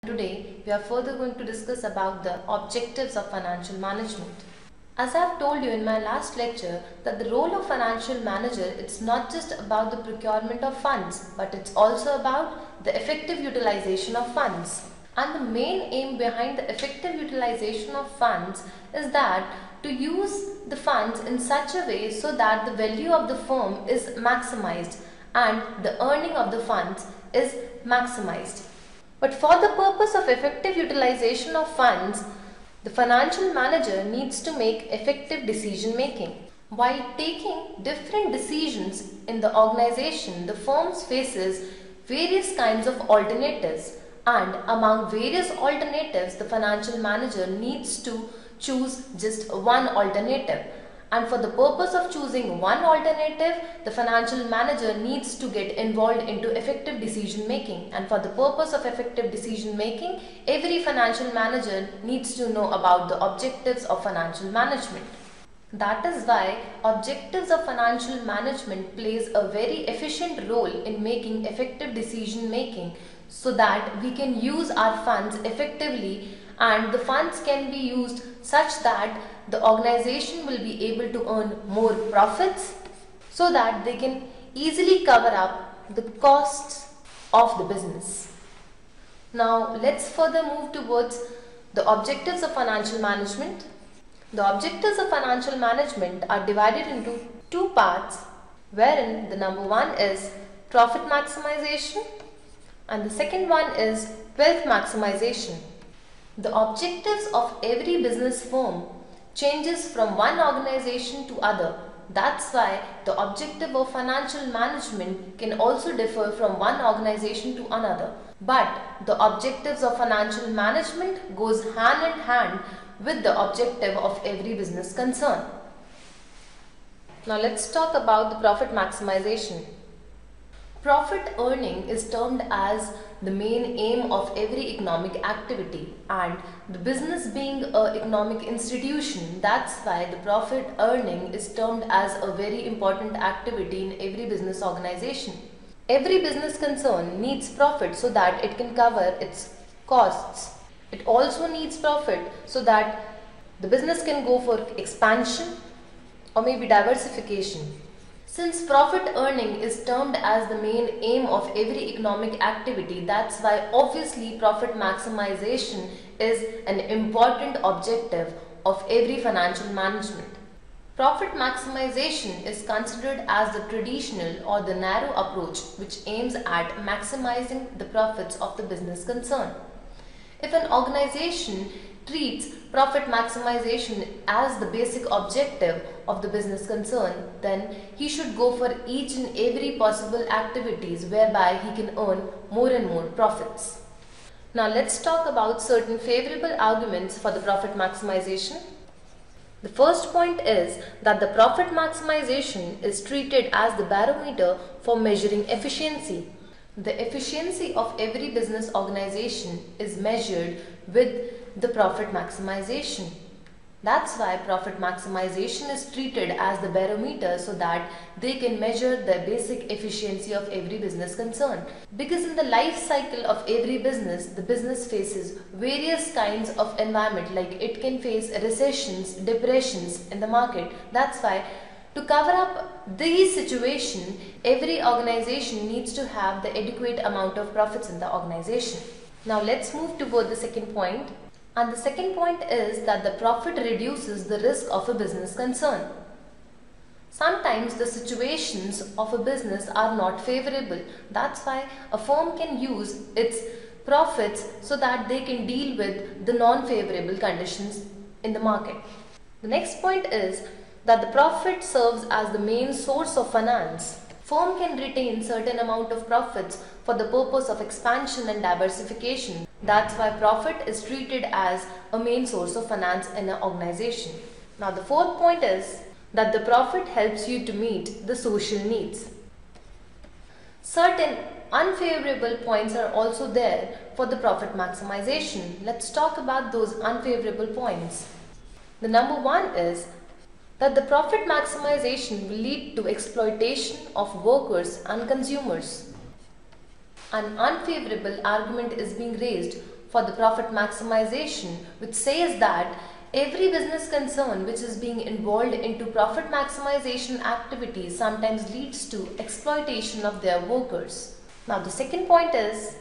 Today, we are further going to discuss about the objectives of financial management. As I have told you in my last lecture that the role of financial manager, it's not just about the procurement of funds, but it's also about the effective utilization of funds. And the main aim behind the effective utilization of funds is that to use the funds in such a way so that the value of the firm is maximized and the earning of the funds is maximized. But for the purpose of effective utilization of funds, the financial manager needs to make effective decision making. While taking different decisions in the organization, the firm faces various kinds of alternatives, and among various alternatives, the financial manager needs to choose just one alternative. And for the purpose of choosing one alternative, the financial manager needs to get involved into effective decision making. And for the purpose of effective decision making, every financial manager needs to know about the objectives of financial management. That is why objectives of financial management plays a very efficient role in making effective decision making so that we can use our funds effectively and the funds can be used such that the organization will be able to earn more profits so that they can easily cover up the costs of the business. Now let's further move towards the objectives of financial management. The objectives of financial management are divided into two parts, wherein the number one is profit maximization and the second one is wealth maximization. The objectives of every business firm changes from one organization to other. That's why the objective of financial management can also differ from one organization to another. But the objectives of financial management goes hand in hand with the objective of every business concern. Now let's talk about the profit maximization. Profit earning is termed as the main aim of every economic activity, and the business being an economic institution, that's why the profit earning is termed as a very important activity in every business organization. Every business concern needs profit so that it can cover its costs. It also needs profit so that the business can go for expansion or maybe diversification. Since profit earning is termed as the main aim of every economic activity, that's why obviously profit maximization is an important objective of every financial management. Profit maximization is considered as the traditional or the narrow approach which aims at maximizing the profits of the business concern. If an organization treats profit maximization as the basic objective of the business concern, then he should go for each and every possible activities whereby he can earn more and more profits. Now let's talk about certain favorable arguments for the profit maximization. The first point is that the profit maximization is treated as the barometer for measuring efficiency. The efficiency of every business organization is measured with the profit maximization. That's why profit maximization is treated as the barometer so that they can measure the basic efficiency of every business concern. Because in the life cycle of every business, the business faces various kinds of environment, like it can face recessions, depressions in the market. That's why to cover up these situations, every organization needs to have the adequate amount of profits in the organization. Now let's move toward the second point. And the second point is that the profit reduces the risk of a business concern. Sometimes the situations of a business are not favorable. That's why a firm can use its profits so that they can deal with the non-favorable conditions in the market. The next point is that the profit serves as the main source of finance. Firm can retain certain amount of profits for the purpose of expansion and diversification. That's why profit is treated as a main source of finance in an organization. Now the fourth point is that the profit helps you to meet the social needs. Certain unfavorable points are also there for the profit maximization. Let's talk about those unfavorable points. The number one is that the profit maximization will lead to exploitation of workers and consumers. An unfavorable argument is being raised for the profit maximization, which says that every business concern which is being involved into profit maximization activities sometimes leads to exploitation of their workers. Now the second point is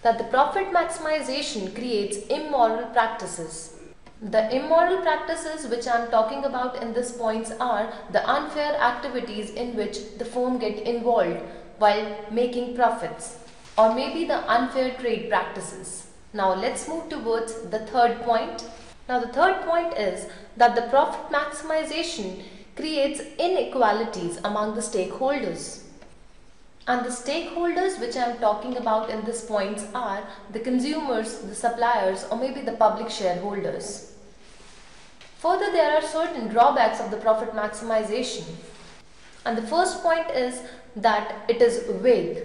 that the profit maximization creates immoral practices. The immoral practices which I am talking about in this points are the unfair activities in which the firm get involved while making profits, or maybe the unfair trade practices. Now let's move towards the third point. Now the third point is that the profit maximization creates inequalities among the stakeholders. And the stakeholders which I am talking about in this points are the consumers, the suppliers, or maybe the public shareholders. Further, there are certain drawbacks of the profit maximization. And the first point is that it is vague.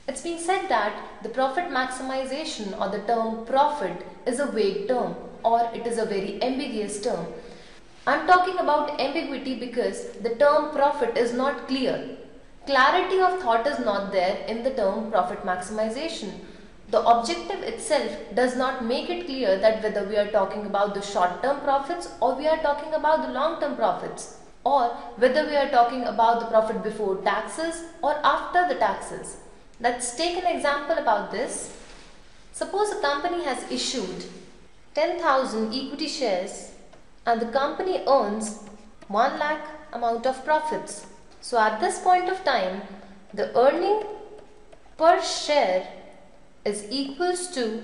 It's been said that the profit maximization or the term profit is a vague term, or it is a very ambiguous term. I'm talking about ambiguity because the term profit is not clear. Clarity of thought is not there in the term profit maximization. The objective itself does not make it clear that whether we are talking about the short-term profits or we are talking about the long-term profits, or whether we are talking about the profit before taxes or after the taxes. Let's take an example about this. Suppose a company has issued 10,000 equity shares and the company earns 1 lakh amount of profits. So at this point of time, the earning per share is equals to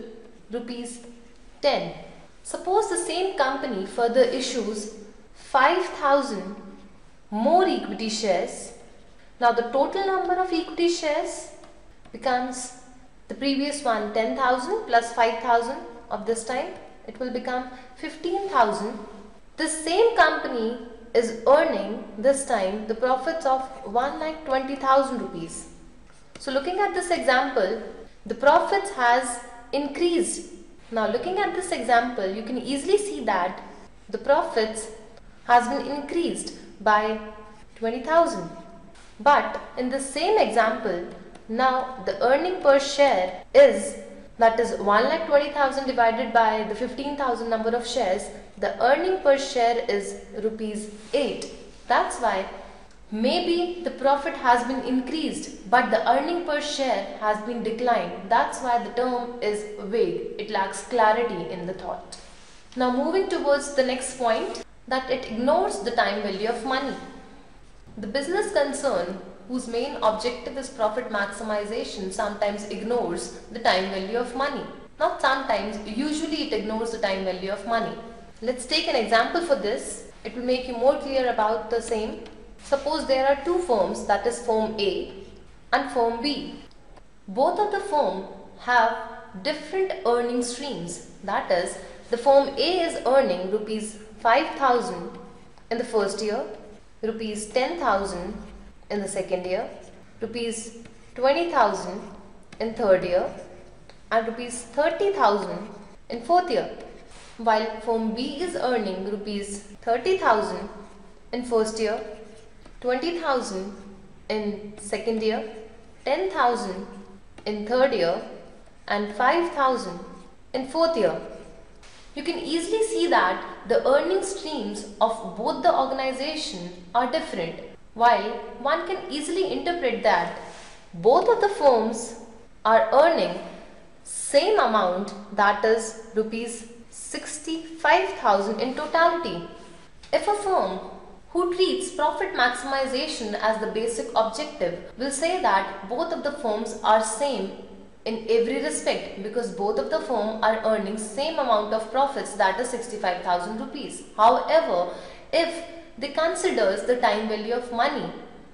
rupees 10. Suppose the same company further issues 5,000 more equity shares. Now the total number of equity shares becomes the previous one 10,000 plus 5,000 of this time. It will become 15,000. The same company is earning this time the profits of 1,20,000 rupees. So looking at this example, the profits has increased. Now looking at this example, you can easily see that the profits has been increased by 20,000. But in the same example, now the earning per share is, that is 1,20,000 divided by the 15,000 number of shares, the earning per share is rupees 8. That's why maybe the profit has been increased but the earning per share has been declined. That's why the term is vague. It lacks clarity in the thought. Now moving towards the next point, that it ignores the time value of money. The business concern whose main objective is profit maximization sometimes ignores the time value of money. Not sometimes, usually it ignores the time value of money. Let's take an example for this. It will make you more clear about the same. Suppose there are two firms, that is firm A and firm B. Both of the firm have different earning streams. That is, the firm A is earning rupees 5,000 in the first year, rupees 10,000 in the second year, rupees 20,000 in third year, and rupees 30,000 in fourth year. While firm B is earning rupees 30,000 in first year, 20,000 in second year, 10,000 in third year, and 5,000 in fourth year. You can easily see that the earning streams of both the organization are different, while one can easily interpret that both of the firms are earning same amount, that is rupees 65,000 in totality. If a firm who treats profit maximization as the basic objective will say that both of the firms are same in every respect because both of the firm are earning same amount of profits, that is 65,000 rupees. However, if they considers the time value of money,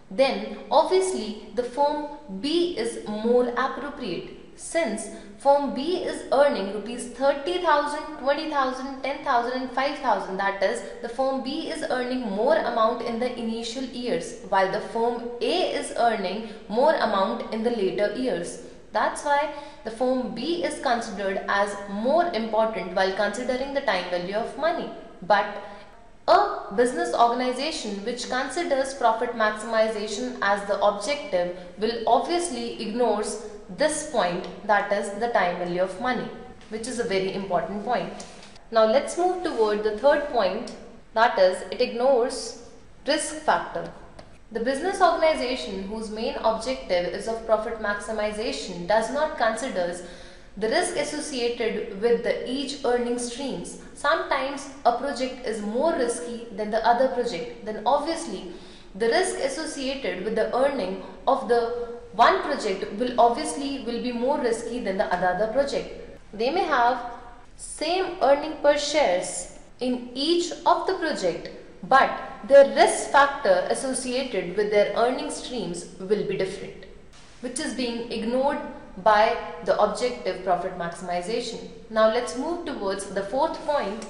then obviously the firm B is more appropriate, since firm B is earning rupees 30,000, 20,000, 10,000 and 5,000. That is, the firm B is earning more amount in the initial years, while the firm A is earning more amount in the later years. That's why the firm B is considered as more important while considering the time value of money. But a business organization which considers profit maximization as the objective will obviously ignores this point, that is the time value of money. which is a very important point. Now let's move toward the third point, that is, it ignores risk factor. The business organization whose main objective is of profit maximization does not consider the risk associated with each earning streams. Sometimes a project is more risky than the other project. Then obviously the risk associated with the earning of the one project will be more risky than the other project. They may have same earning per shares in each of the project, but the risk factor associated with their earning streams will be different, which is being ignored by the objective profit maximization. Now let's move towards the fourth point,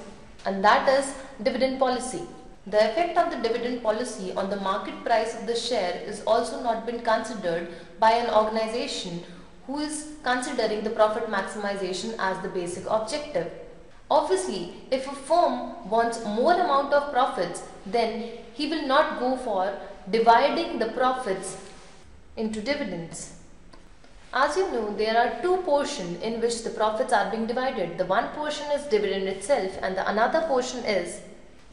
and that is dividend policy. The effect of the dividend policy on the market price of the share is also not been considered by an organization who is considering the profit maximization as the basic objective. Obviously, if a firm wants more amount of profits, then he will not go for dividing the profits into dividends. As you know, there are two portions in which the profits are being divided. The one portion is dividend itself and the another portion is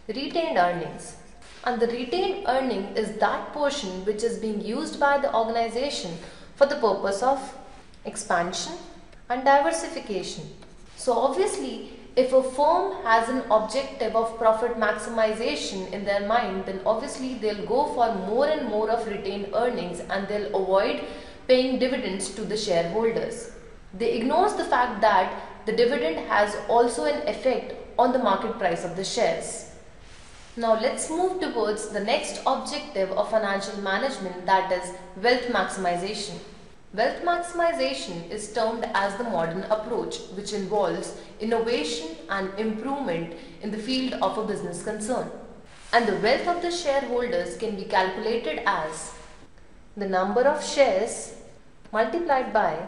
retained earnings. And the retained earning is that portion which is being used by the organization for the purpose of expansion and diversification. So obviously, if a firm has an objective of profit maximization in their mind, then obviously they'll go for more and more of retained earnings and they'll avoid paying dividends to the shareholders. They ignore the fact that the dividend has also an effect on the market price of the shares. Now let's move towards the next objective of financial management, that is wealth maximization. Wealth maximization is termed as the modern approach, which involves innovation and improvement in the field of a business concern. And the wealth of the shareholders can be calculated as the number of shares multiplied by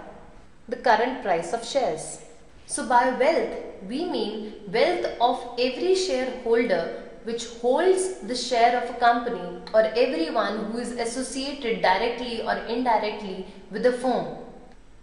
the current price of shares. So by wealth, we mean wealth of every shareholder which holds the share of a company or everyone who is associated directly or indirectly with the firm.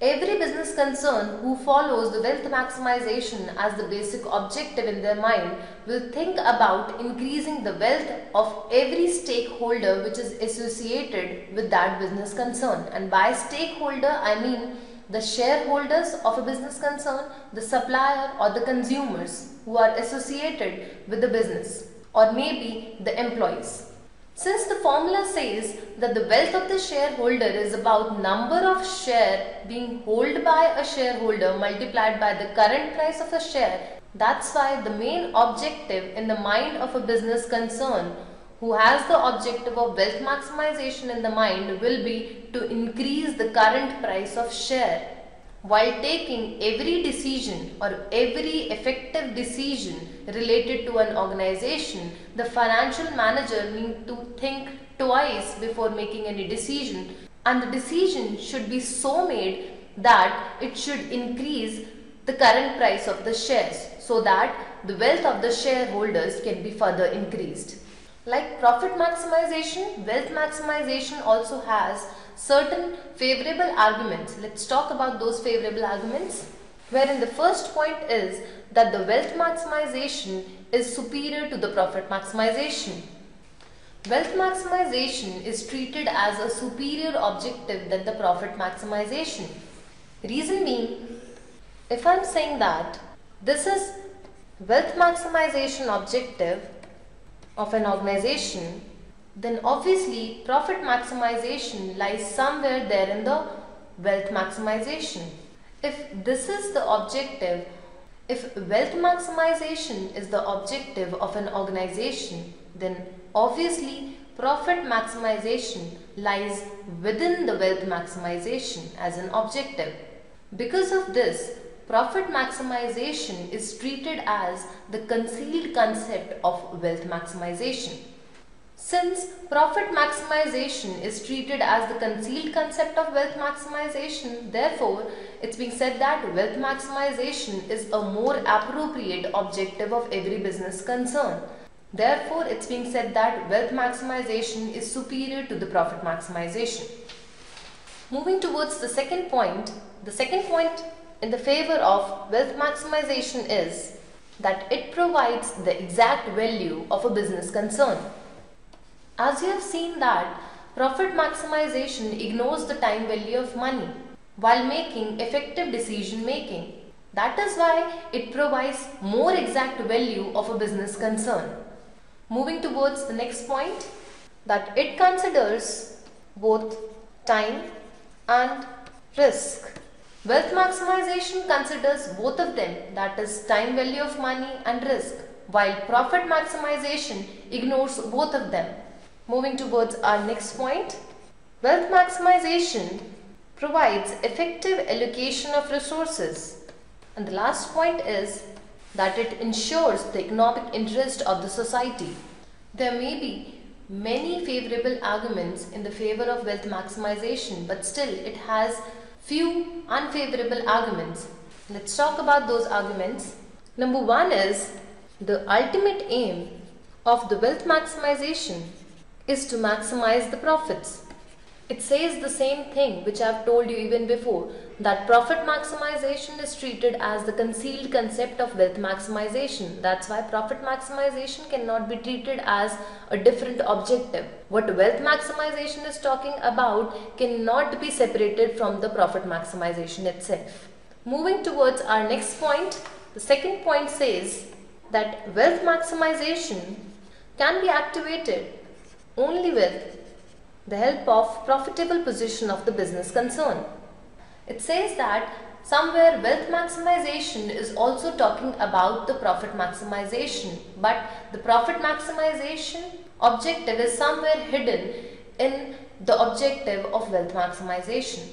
Every business concern who follows the wealth maximization as the basic objective in their mind will think about increasing the wealth of every stakeholder which is associated with that business concern. And by stakeholder, I mean the shareholders of a business concern, the supplier or the consumers who are associated with the business, or maybe the employees. Since the formula says that the wealth of the shareholder is about number of share being held by a shareholder multiplied by the current price of a share, that's why the main objective in the mind of a business concern who has the objective of wealth maximization in the mind will be to increase the current price of share. While taking every decision or every effective decision related to an organization, the financial manager needs to think twice before making any decision, and the decision should be so made that it should increase the current price of the shares so that the wealth of the shareholders can be further increased. Like profit maximization, wealth maximization also has certain favorable arguments. Let's talk about those favorable arguments. Wherein the first point is that the wealth maximization is superior to the profit maximization. Wealth maximization is treated as a superior objective than the profit maximization. Reason being, if I'm saying that this is wealth maximization objective of an organization, then obviously profit maximization lies somewhere there in the wealth maximization. If this is the objective, if wealth maximization is the objective of an organization, then obviously profit maximization lies within the wealth maximization as an objective. Because of this, profit maximization is treated as the concealed concept of wealth maximization. Since profit maximization is treated as the concealed concept of wealth maximization, therefore, it's being said that wealth maximization is a more appropriate objective of every business concern. Therefore, it's being said that wealth maximization is superior to the profit maximization. Moving towards the second point in the favor of wealth maximization is that it provides the exact value of a business concern. As you have seen that profit maximization ignores the time value of money while making effective decision making. That is why it provides more exact value of a business concern. Moving towards the next point, that it considers both time and risk. Wealth maximization considers both of them, that is time value of money and risk, while profit maximization ignores both of them. Moving towards our next point, wealth maximization provides effective allocation of resources. And the last point is that it ensures the economic interest of the society. There may be many favorable arguments in the favor of wealth maximization, but still it has few unfavorable arguments. Let's talk about those arguments. Number one is the ultimate aim of the wealth maximization is to maximize the profits. It says the same thing which I have told you even before, that profit maximization is treated as the concealed concept of wealth maximization. That's why profit maximization cannot be treated as a different objective. What wealth maximization is talking about cannot be separated from the profit maximization itself. Moving towards our next point, the second point says that wealth maximization can be activated only with the help of profitable position of the business concern. It says that somewhere wealth maximization is also talking about the profit maximization, but the profit maximization objective is somewhere hidden in the objective of wealth maximization.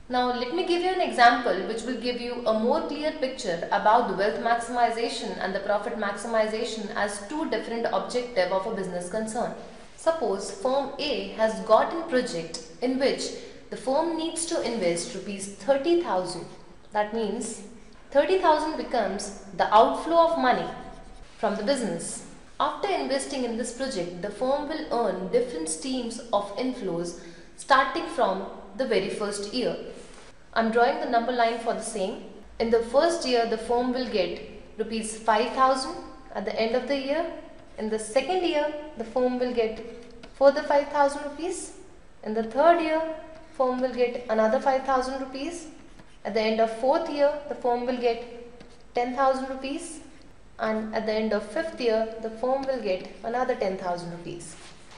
Now let me give you an example which will give you a more clear picture about the wealth maximization and the profit maximization as two different objectives of a business concern. Suppose firm A has got a project in which the firm needs to invest rupees 30,000. That means 30,000 becomes the outflow of money from the business. After investing in this project, the firm will earn different streams of inflows starting from the very first year. I am drawing the number line for the same. In the first year, the firm will get rupees 5,000 at the end of the year. In the second year, the firm will get further 5,000 rupees. In the third year, firm will get another 5,000 rupees. At the end of fourth year, the firm will get 10,000 rupees. And at the end of fifth year, the firm will get another 10,000 rupees.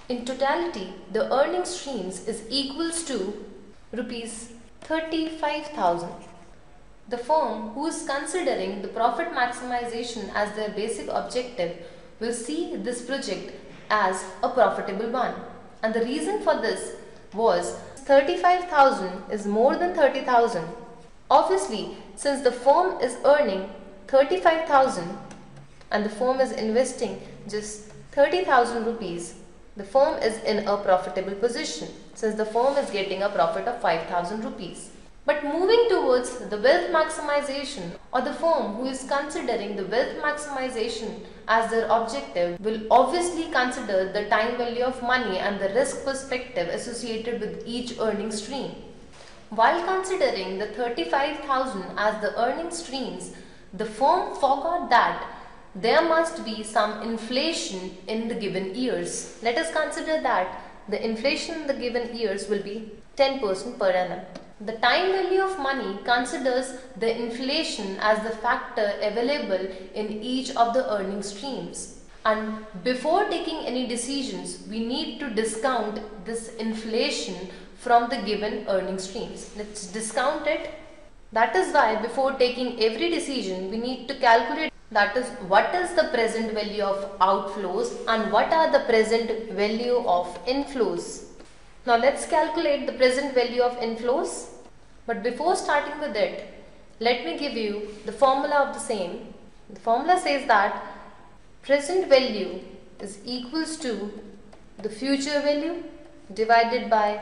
In totality, the earning streams is equals to rupees 35,000. The firm who is considering the profit maximization as their basic objective will see this project as a profitable one. And the reason for this was 35,000 is more than 30,000. Obviously, since the firm is earning 35,000 and the firm is investing just 30,000 rupees, the firm is in a profitable position since the firm is getting a profit of 5,000 rupees. But moving towards the wealth maximization, or the firm who is considering the wealth maximization as their objective will obviously consider the time value of money and the risk perspective associated with each earning stream. While considering the 35,000 as the earning streams, the firm forgot that there must be some inflation in the given years. Let us consider that the inflation in the given years will be 10% per annum. The time value of money considers the inflation as the factor available in each of the earning streams. And before taking any decisions, we need to discount this inflation from the given earning streams. Let's discount it. That is why before taking every decision, we need to calculate, that is, what is the present value of outflows and what are the present value of inflows. Now let's calculate the present value of inflows. But before starting with it, let me give you the formula of the same. The formula says that present value is equals to the future value divided by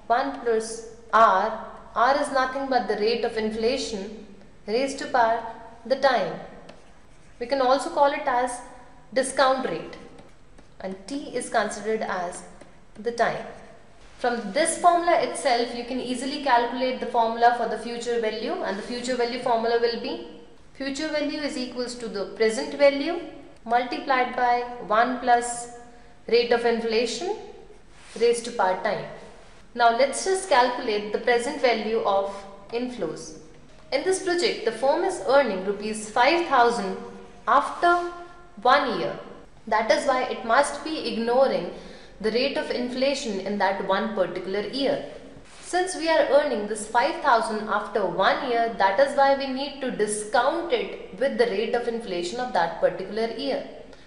1 plus R. R is nothing but the rate of inflation raised to power the time. We can also call it as discount rate, and T is considered as the time. From this formula itself, you can easily calculate the formula for the future value, and the future value formula will be future value is equals to the present value multiplied by 1 plus rate of inflation raised to power time. Now let's just calculate the present value of inflows. In this project, the firm is earning rupees 5,000 after 1 year. That is why it must be ignoring the rate of inflation in that one particular year. Since we are earning this 5,000 after 1 year, that is why we need to discount it with the rate of inflation of that particular year.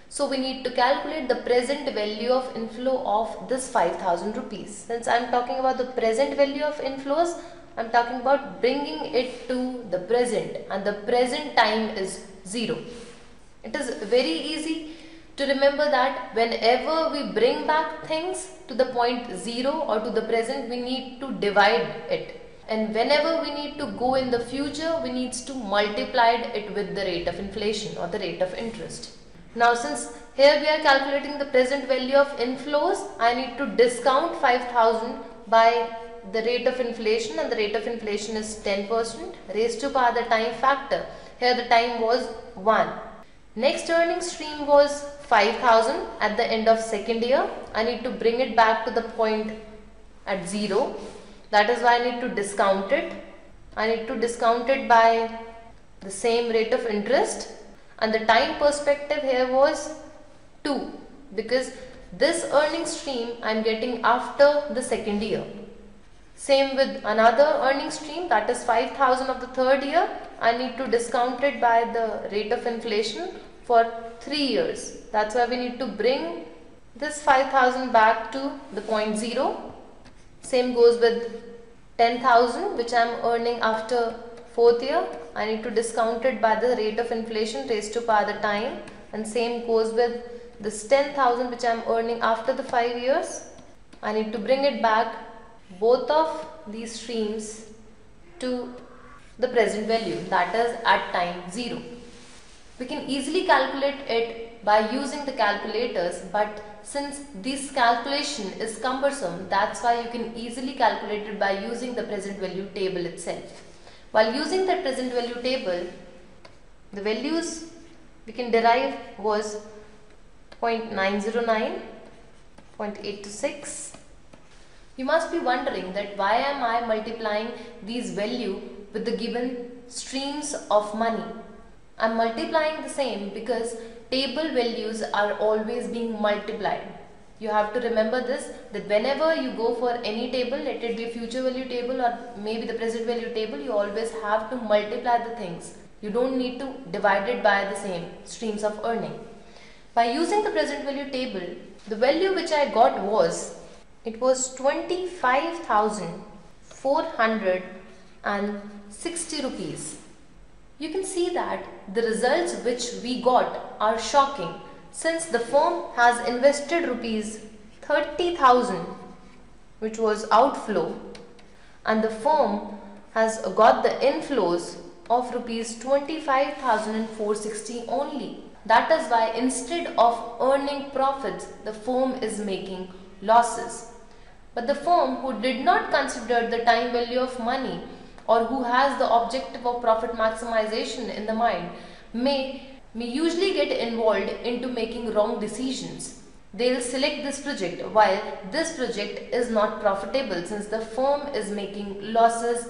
So we need to calculate the present value of inflow of this 5,000 rupees. Since I am talking about the present value of inflows, I am talking about bringing it to the present, and the present time is 0. It is very easy to remember that whenever we bring back things to the point 0 or to the present, we need to divide it. And whenever we need to go in the future, we need to multiply it with the rate of inflation or the rate of interest. Now since here we are calculating the present value of inflows, I need to discount 5,000 by the rate of inflation, and the rate of inflation is 10% raised to power the time factor. Here the time was 1. Next earning stream was 5,000 at the end of second year. I need to bring it back to the point at 0. That is why I need to discount it. I need to discount it by the same rate of interest, and the time perspective here was 2, because this earning stream I am getting after the second year. Same with another earning stream, that is 5,000 of the third year. I need to discount it by the rate of inflation for 3 years. That's why we need to bring this 5,000 back to the point 0. Same goes with 10,000 which I am earning after 4th year. I need to discount it by the rate of inflation raised to power the time, and same goes with this 10,000 which I am earning after the 5 years. I need to bring it back, both of these streams, to the present value, that is at time 0. We can easily calculate it by using the calculators, but since this calculation is cumbersome, that's why you can easily calculate it by using the present value table itself. While using the present value table, the values we can derive was 0.909, 0.826. You must be wondering that why am I multiplying these value with the given streams of money. I am multiplying the same because table values are always being multiplied. You have to remember this, that whenever you go for any table, let it be a future value table or maybe the present value table, you always have to multiply the things. You don't need to divide it by the same streams of earning. By using the present value table, the value which I got was, it was 25,460 rupees. You can see that the results which we got are shocking, since the firm has invested rupees 30,000 which was outflow, and the firm has got the inflows of rupees 25,460 only. That is why instead of earning profits, the firm is making losses. But the firm who did not consider the time value of money, or who has the objective of profit maximization in the mind, may usually get involved into making wrong decisions. They will select this project while this project is not profitable, since the firm is making losses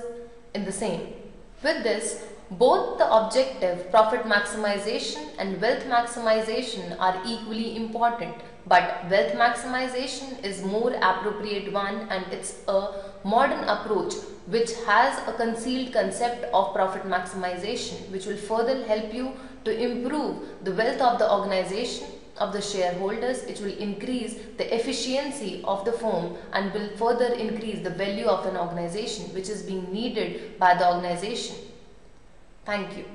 in the same. With this, both the objective profit maximization and wealth maximization are equally important, but wealth maximization is more appropriate one, and it's a modern approach which has a concealed concept of profit maximization, which will further help you to improve the wealth of the organization, of the shareholders. It will increase the efficiency of the firm and will further increase the value of an organization which is being needed by the organization. Thank you.